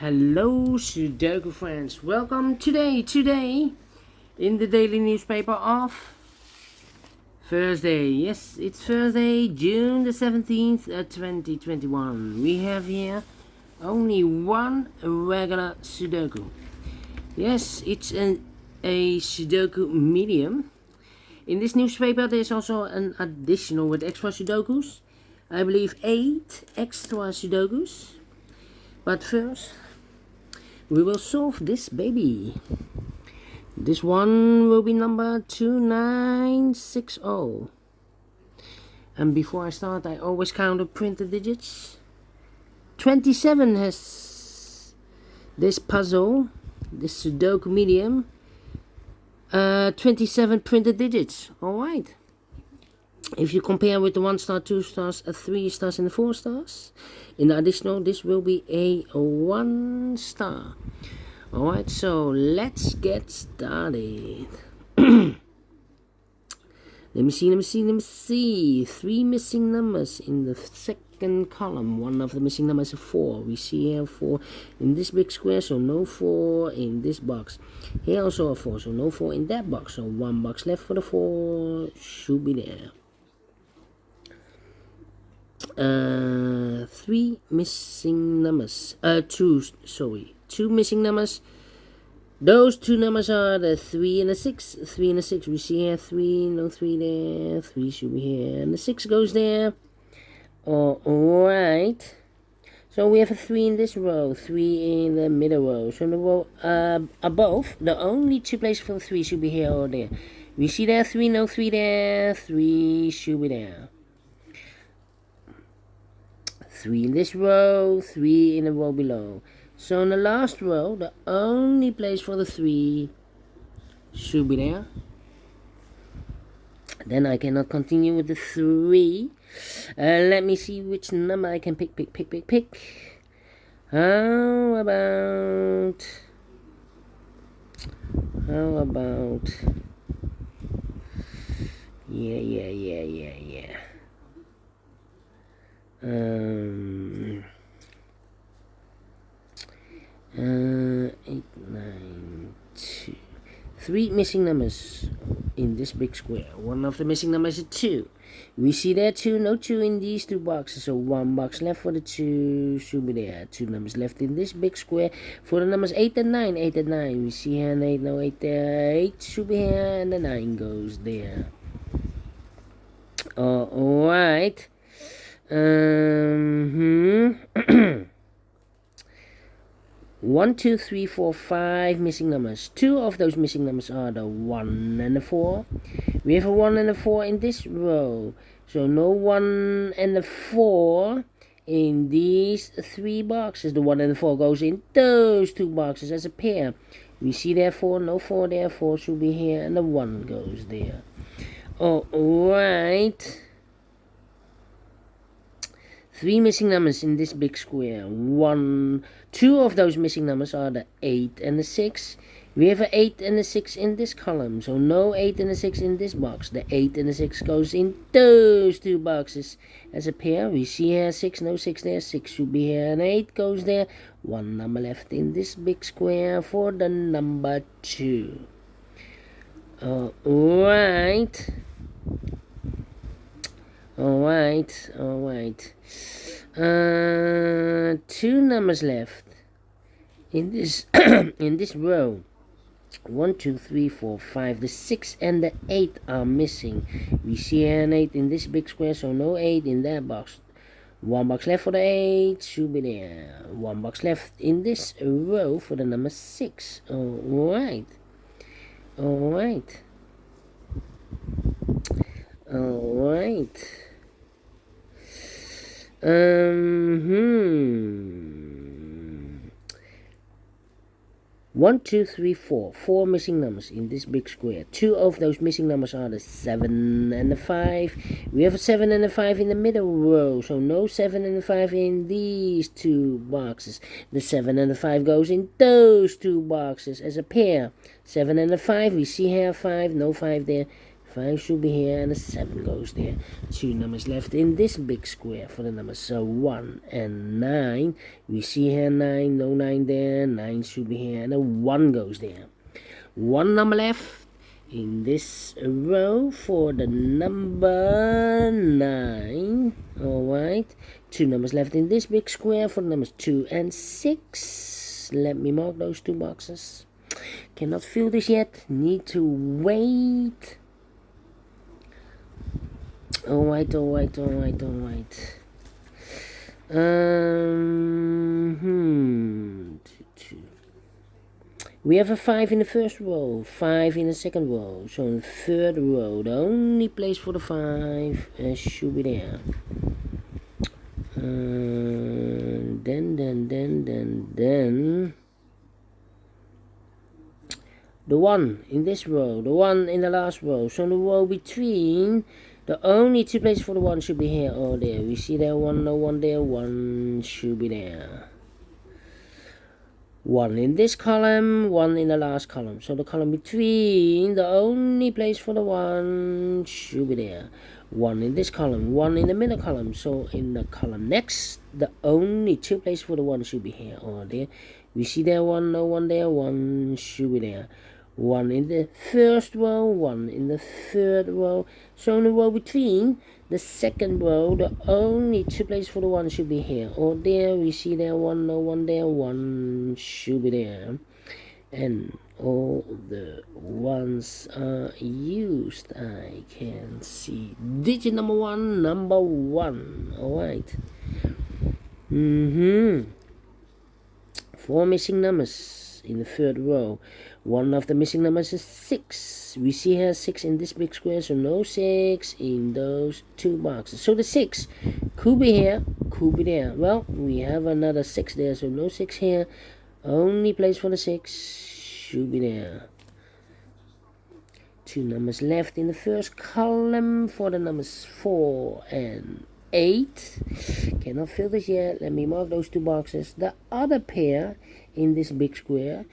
Hello Sudoku friends, welcome today in the daily newspaper of Thursday. Yes, it's Thursday, June the 17th, 2021. We have here only one regular Sudoku. Yes, it's a Sudoku Medium. In this newspaper there's also an additional with extra Sudokus. I believe 8 extra Sudokus. But first, we will solve this baby. This one will be number 2960. And before I start, I always count the printed digits. 27 has this puzzle, this Sudoku Medium. 27 printed digits. Alright. If you compare with the 1 star, 2 stars, 3 stars and 4 stars, in additional this will be a 1 star. Alright, so let's get started. Let me see. 3 missing numbers in the second column. One of the missing numbers is 4. We see here 4 in this big square, so no 4 in this box. Here also a 4, so no 4 in that box. So 1 box left for the 4 should be there. 3 missing numbers. 2 missing numbers. Those 2 numbers are the 3 and the 6. 3 and the 6. We see here 3, no 3 there. 3 should be here, and the 6 goes there. Alright. So we have a 3 in this row, 3 in the middle row. So in the row above, the only 2 places for the 3 should be here or there. We see there 3, no 3 there. 3 should be there. 3 in this row, 3 in the row below. So in the last row, the only place for the 3 should be there. Then I cannot continue with the 3. Let me see which number I can pick. How about yeah. 8, 9, 2. 3 missing numbers in this big square. One of the missing numbers is 2. We see there 2, no 2 in these 2 boxes. So 1 box left for the 2 should be there. 2 numbers left in this big square for the numbers 8 and 9. 8 and 9. We see here an 8, no 8 there. 8 should be here, and the 9 goes there. Alright. 1, 2, 3, 4, 5 missing numbers. 2 of those missing numbers are the 1 and the 4. We have a 1 and a 4 in this row. So no 1 and the 4 in these 3 boxes. The 1 and the 4 goes in those 2 boxes as a pair. We see there 4, no 4 there. 4 should be here, and the 1 goes there. Alright. 3 missing numbers in this big square. 2 of those missing numbers are the 8 and the 6. We have an 8 and a 6 in this column, so no 8 and a 6 in this box. The 8 and the 6 goes in those 2 boxes as a pair. We see here 6, no 6 there. 6 should be here, and 8 goes there. 1 number left in this big square for the number 2. Alright. 2 numbers left in this in this row. 1, 2, 3, 4, 5. The 6 and the 8 are missing. We see an 8 in this big square, so no 8 in that box. 1 box left for the 8 should be there. 1 box left in this row for the number 6. Alright. 1, 2, 3, 4. 4 missing numbers in this big square. 2 of those missing numbers are the 7 and the 5. We have a 7 and a 5 in the middle row, so no 7 and a 5 in these 2 boxes. The 7 and the 5 goes in those 2 boxes as a pair. 7 and a 5, we see here 5, no 5 there. 5 should be here, and a 7 goes there. 2 numbers left in this big square for the numbers. So 1 and 9. We see here 9, no 9 there. 9 should be here, and a 1 goes there. 1 number left in this row for the number 9. Alright. 2 numbers left in this big square for the numbers 2 and 6. Let me mark those 2 boxes. Cannot fill this yet. Need to wait. Alright. We have a 5 in the first row, 5 in the second row. So in the third row, the only place for the 5 should be there. Then the 1 in this row, the 1 in the last row. So in the row between, the only 2 places for the 1 should be here or there. We see there 1, no 1 there, 1 should be there. 1 in this column, 1 in the last column. So the column between, the only place for the 1 should be there. 1 in this column, 1 in the middle column. So in the column next, the only 2 places for the 1 should be here or there. We see there 1, no 1 there, 1 should be there. 1 in the first row, 1 in the third row. So in the row between, the second row, the only 2 places for the 1 should be here or there. We see there 1, no 1 there, 1 should be there. And all the 1s are used. I can see digit number 1, number 1. Alright. 4 missing numbers in the third row. One of the missing numbers is 6. We see here 6 in this big square, so no 6 in those 2 boxes. So the 6 could be here, could be there. Well, we have another 6 there, so no 6 here. Only place for the 6 should be there. 2 numbers left in the first column for the numbers 4 and 8. Cannot fill this yet. Let me mark those 2 boxes. The other pair in this big square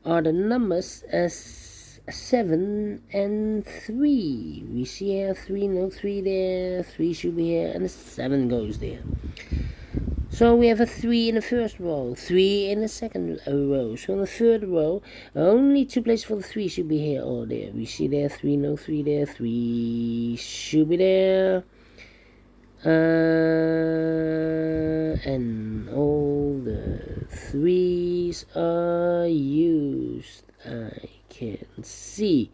are the numbers as 7 and 3. We see here 3, no 3 there, 3 should be here, and a 7 goes there. So we have a 3 in the first row, 3 in the second row. So in the third row, only 2 places for the 3 should be here or there. We see there 3, no 3 there, 3 should be there. And all the 3s are used. I can see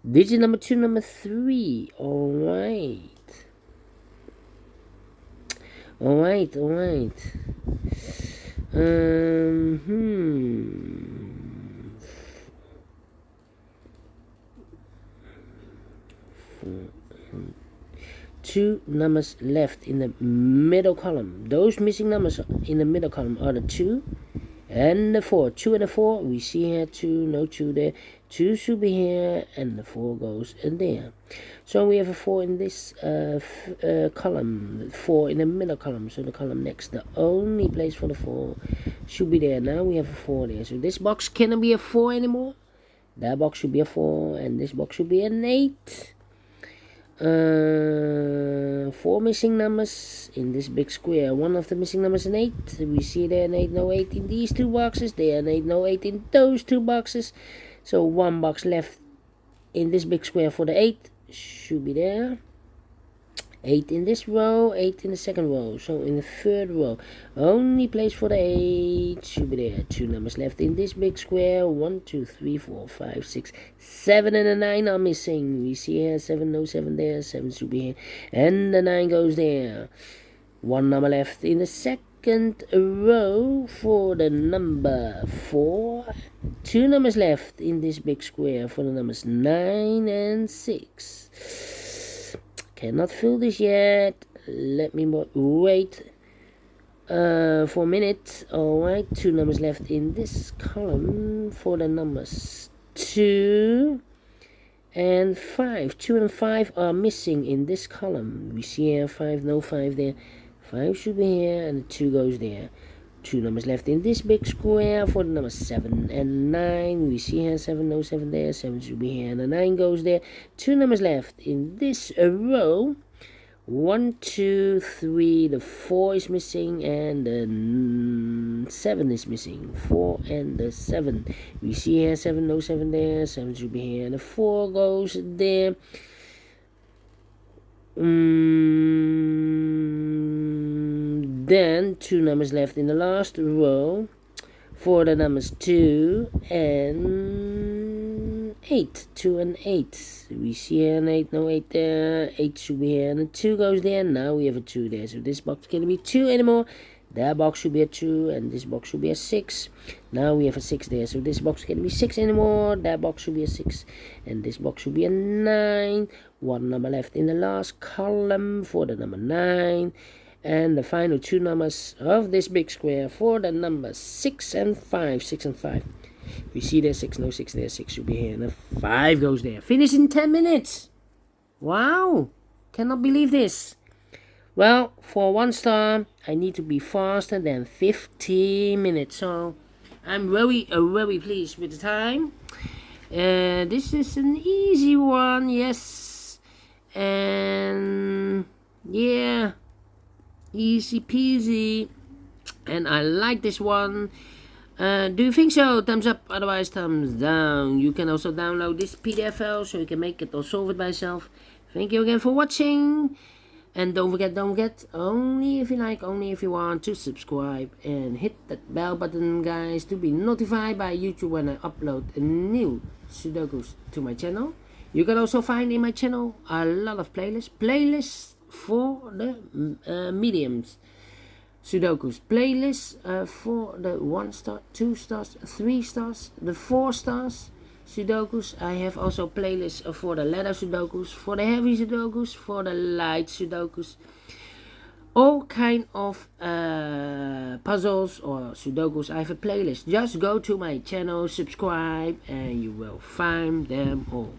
digit number 2, number 3. Alright. Two numbers left in the middle column. Those missing numbers in the middle column are the 2 and the 4. 2 and the 4. We see here 2, no 2 there. 2 should be here, and the 4 goes in there. So we have a 4 in this column, 4 in the middle column. So the column next, the only place for the 4 should be there. Now we have a 4 there. So this box cannot be a 4 anymore. That box should be a 4, and this box should be an 8. 4 missing numbers in this big square. One of the missing numbers is an 8. We see there an 8, no 8 in these 2 boxes. There an 8, no 8 in those 2 boxes. So 1 box left in this big square for the 8 should be there. 8 in this row, 8 in the second row. So in the third row, only place for the 8 should be there. 2 numbers left in this big square. 1, 2, 3, 4, 5, 6, 7 and a 9 are missing. We see here 7, no 7 there, 7 should be here, and the 9 goes there. 1 number left in the second row for the number 4. 2 numbers left in this big square for the numbers 9 and 6. Cannot fill this yet. Let me wait for a minute. Alright, 2 numbers left in this column for the numbers 2 and 5. 2 and 5 are missing in this column. We see here 5, no 5 there. 5 should be here, and the 2 goes there. 2 numbers left in this big square for the numbers 7 and 9. We see here 7, no 7 there, 7 should be here, and the 9 goes there. 2 numbers left in this row. 1, 2, 3, the 4 is missing, and the 7 is missing. 4 and the 7. We see here 7, no 7 there, 7 should be here, and the 4 goes there. Then 2 numbers left in the last row for the numbers 2 and 8. 2 and 8. We see here an 8, no 8 there. 8 should be here, and a 2 goes there. Now we have a 2 there. So this box can't be 2 anymore. That box should be a 2, and this box should be a 6. Now we have a 6 there. So this box can't be 6 anymore. That box should be a 6, and this box should be a 9. 1 number left in the last column for the number 9. And the final 2 numbers of this big square for the numbers 6 and 5. 6 and 5. We see there 6, no 6 there. 6 should be here, and a 5 goes there. Finish in 10 minutes. Wow. Cannot believe this. Well, for 1 star, I need to be faster than 15 minutes. So I'm very pleased with the time. This is an easy one, yes. And yeah, easy peasy. And I like this one. Do you think so? Thumbs up, otherwise thumbs down. You can also download this PDF file so you can make it or solve it by yourself. Thank you again for watching. And don't forget, only if you like, only if you want, to subscribe and hit that bell button, guys, to be notified by YouTube when I upload a new Sudokus to my channel. You can also find in my channel a lot of playlists for the mediums Sudokus, playlists for the 1 star, 2 stars, 3 stars, the 4 stars Sudokus. I have also playlists for the letter Sudokus, for the heavy Sudokus, for the light Sudokus. All kind of puzzles or Sudokus. I have a playlist. Just go to my channel, subscribe, and you will find them all.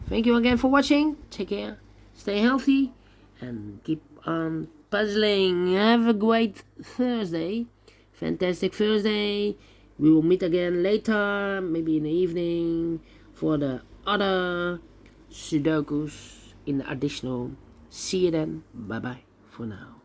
Thank you again for watching. Take care, stay healthy, and keep on puzzling. Have a great Thursday. Fantastic Thursday. We will meet again later, maybe in the evening, for the other Sudokus in the additional. See you then. Bye bye for now.